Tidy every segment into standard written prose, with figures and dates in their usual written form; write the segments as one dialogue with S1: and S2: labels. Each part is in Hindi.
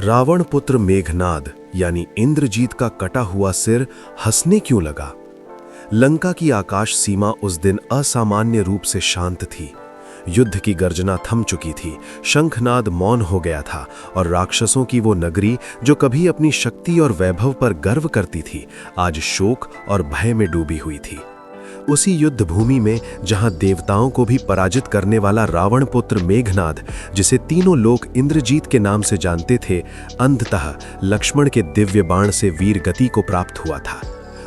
S1: रावण पुत्र मेघनाद यानी इंद्रजीत का कटा हुआ सिर हंसने क्यों लगा? लंका की आकाश सीमा उस दिन असामान्य रूप से शांत थी। युद्ध की गर्जना थम चुकी थी, शंखनाद मौन हो गया था और राक्षसों की वो नगरी जो कभी अपनी शक्ति और वैभव पर गर्व करती थी, आज शोक और भय में डूबी हुई थी। उसी युद्ध भूमि में जहां देवताओं को भी पराजित करने वाला रावण पुत्र मेघनाद, जिसे तीनों लोग इंद्रजीत के नाम से जानते थे, अंततः लक्ष्मण के दिव्य बाण से वीर गति को प्राप्त हुआ था।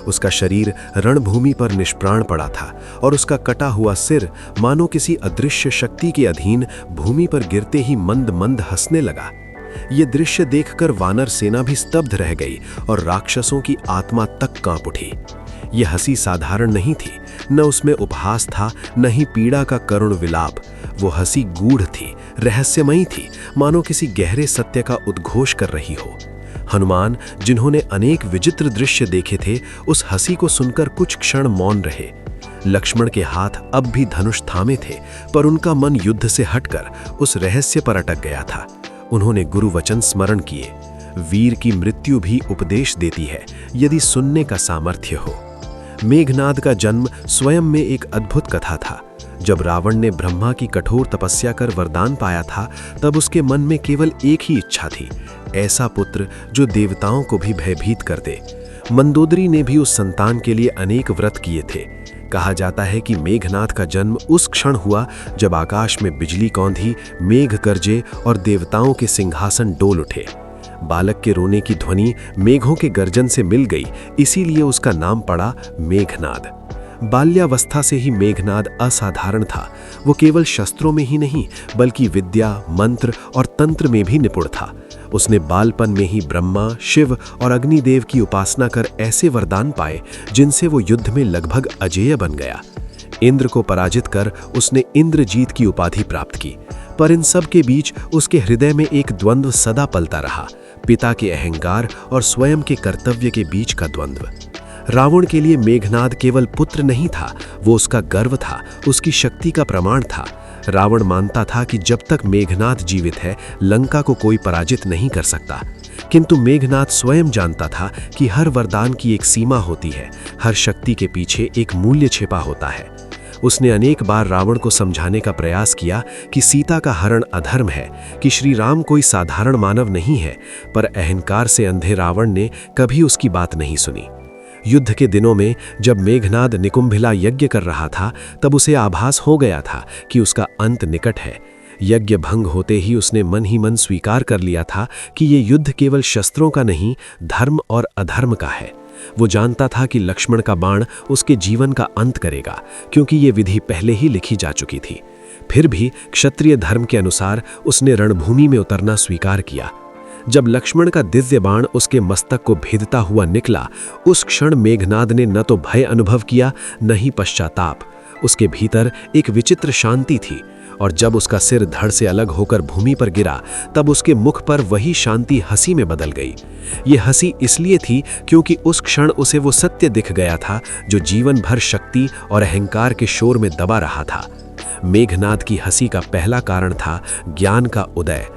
S1: उसका शरीर रणभूमि पर निष्प्राण पड़ा था और उसका कटा हुआ सिर मानो किसी अदृश्य शक्ति के अधीन भूमि पर गिरते ही मंद मंद हंसने लगा। ये दृश्य देखकर वानर सेना भी स्तब्ध रह गई और राक्षसों की आत्मा तक कांप उठी। यह हंसी साधारण नहीं थी, न उसमें उपहास था, न ही पीड़ा का करुण विलाप। वो हंसी गूढ़ थी, रहस्यमयी थी, मानो किसी गहरे सत्य का उद्घोष कर रही हो। हनुमान, जिन्होंने अनेक विचित्र दृश्य देखे थे, उस हंसी को सुनकर कुछ क्षण मौन रहे। लक्ष्मण के हाथ अब भी धनुष थामे थे, पर उनका मन युद्ध से हटकर उस रहस्य पर अटक गया था। उन्होंने गुरु वचन स्मरण किए, वीर की मृत्यु भी उपदेश देती है यदि सुनने का सामर्थ्य हो। मेघनाद का जन्म स्वयं में एक अद्भुत कथा था। जब रावण ने ब्रह्मा की कठोर तपस्या कर वरदान पाया था, तब उसके मन में केवल एक ही इच्छा थी, ऐसा पुत्र जो देवताओं को भी भयभीत कर दे। मंदोदरी ने भी उस संतान के लिए अनेक व्रत किए थे। कहा जाता है कि मेघनाद का जन्म उस क्षण हुआ जब आकाश में बिजली कौंधी, मेघ गरजे और देवताओं के सिंहासन डोल उठे। बालक के रोने की ध्वनि मेघों के गर्जन से मिल गई, इसीलिए उसका नाम पड़ा मेघनाद। बाल्यावस्था से ही मेघनाद असाधारण था। वो केवल शस्त्रों में ही नहीं, बल्कि विद्या, मंत्र और तंत्र में भी निपुण था। उसने बालपन में ही ब्रह्मा, शिव और अग्निदेव की उपासना कर ऐसे वरदान पाए जिनसे वो युद्ध में लगभग अजेय बन गया। इंद्र को पराजित कर उसने इंद्रजीत की उपाधि प्राप्त की, पर इन सब के बीच उसके हृदय में एक द्वंद्व सदा पलता रहा, पिता के अहंकार और स्वयं के कर्तव्य के बीच का द्वंद्व। रावण के लिए मेघनाद केवल पुत्र नहीं था, वो उसका गर्व था, उसकी शक्ति का प्रमाण था। रावण मानता था कि जब तक मेघनाद जीवित है, लंका को कोई पराजित नहीं कर सकता। किंतु मेघनाद स्वयं जानता था कि हर वरदान की एक सीमा होती है, हर शक्ति के पीछे एक मूल्य छिपा होता है। उसने अनेक बार रावण को समझाने का प्रयास किया कि सीता का हरण अधर्म है, कि श्री राम कोई साधारण मानव नहीं है, पर अहंकार से अंधे रावण ने कभी उसकी बात नहीं सुनी। युद्ध के दिनों में जब मेघनाद निकुंभिला यज्ञ कर रहा था, तब उसे आभास हो गया था कि उसका अंत निकट है। यज्ञ भंग होते ही उसने मन ही मन स्वीकार कर लिया था कि ये युद्ध केवल शस्त्रों का नहीं, धर्म और अधर्म का है। वो जानता था कि लक्ष्मण का बाण उसके जीवन का अंत करेगा, क्योंकि ये विधि पहले ही लिखी जा चुकी थी। फिर भी क्षत्रिय धर्म के अनुसार उसने रणभूमि में उतरना स्वीकार किया। जब लक्ष्मण का दिव्य बाण उसके मस्तक को भेदता हुआ निकला, उस क्षण मेघनाद ने न तो भय अनुभव किया, न ही पश्चाताप। उसके भीतर एक विचित्र शांति थी, और जब उसका सिर धड़ से अलग होकर भूमि पर गिरा, तब उसके मुख पर वही शांति हंसी में बदल गई। ये हंसी इसलिए थी क्योंकि उस क्षण उसे वो सत्य दिख गया था जो जीवन भर शक्ति और अहंकार के शोर में दबा रहा था। मेघनाद की हंसी का पहला कारण था ज्ञान का उदय।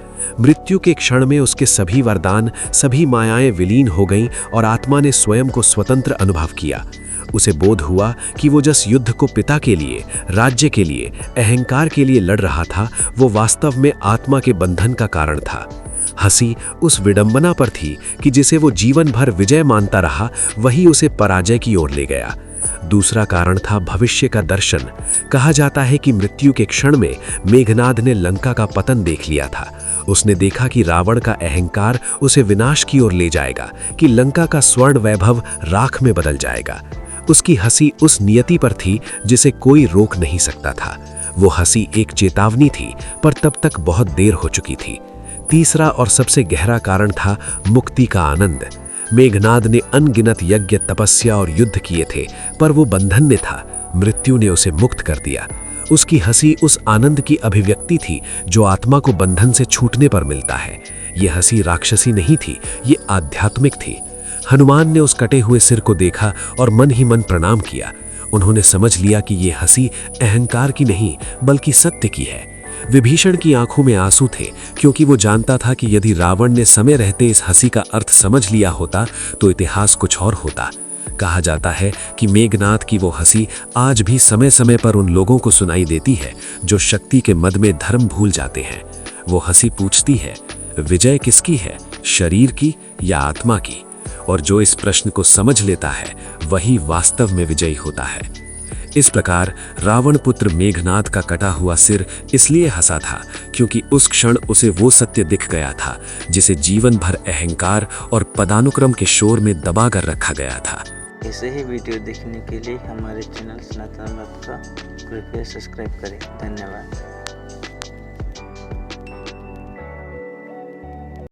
S1: मृत्यु के क्षण में उसके सभी वरदान, सभी मायाएं विलीन हो गईं और आत्मा ने स्वयं को स्वतंत्र अनुभव किया। उसे बोध हुआ कि वो जिस युद्ध को पिता के लिए, राज्य के लिए, अहंकार के लिए लड़ रहा था, वो वास्तव में आत्मा के बंधन का कारण था। हंसी उस विडंबना पर थी कि जिसे वो जीवन भर विजय मानता रहा, वही उसे पराजय की ओर ले गया। दूसरा कारण था भविष्य का दर्शन। कहा जाता है कि मृत्यु के क्षण में मेघनाद ने लंका का पतन देख लिया था। उसने देखा कि रावण का अहंकार उसे विनाश की ओर ले जाएगा, कि लंका का स्वर्ण वैभव राख में बदल जाएगा। उसकी हंसी उस नियति पर थी जिसे कोई रोक नहीं सकता था। वो हंसी एक चेतावनी थी, पर तब तक बहुत देर हो चुकी थी। तीसरा और सबसे गहरा कारण था मुक्ति का आनंद। मेघनाद ने अनगिनत यज्ञ, तपस्या और युद्ध किए थे, पर वो बंधन में था। मृत्यु ने उसे मुक्त कर दिया। उसकी हंसी उस आनंद की अभिव्यक्ति थी जो आत्मा को बंधन से छूटने पर मिलता है। ये हंसी राक्षसी नहीं थी, ये आध्यात्मिक थी। हनुमान ने उस कटे हुए सिर को देखा और मन ही मन प्रणाम किया। उन्होंने समझ लिया कि ये हंसी अहंकार की नहीं, बल्कि सत्य की है।
S2: विभीषण की आंखों में आंसू थे, क्योंकि वो जानता था कि यदि रावण ने समय रहते इस हंसी का अर्थ समझ लिया होता तो इतिहास कुछ और होता। कहा जाता है कि मेघनाद की वो हंसी आज भी समय समय पर उन लोगों को सुनाई देती है जो शक्ति के मद में धर्म भूल जाते हैं। वो हंसी पूछती है, विजय किसकी है, शरीर की या आत्मा की? और जो इस प्रश्न को समझ लेता है वही वास्तव में विजयी होता है। इस प्रकार रावण पुत्र मेघनाद का कटा हुआ सिर इसलिए हंसा था क्योंकि उस क्षण उसे वो सत्य दिख गया था जिसे जीवन भर अहंकार और पदानुक्रम के शोर में दबा कर रखा गया था।
S3: ऐसे ही वीडियो देखने के लिए हमारे चैनल सनातन भारत का कृपया सब्सक्राइब करें। धन्यवाद।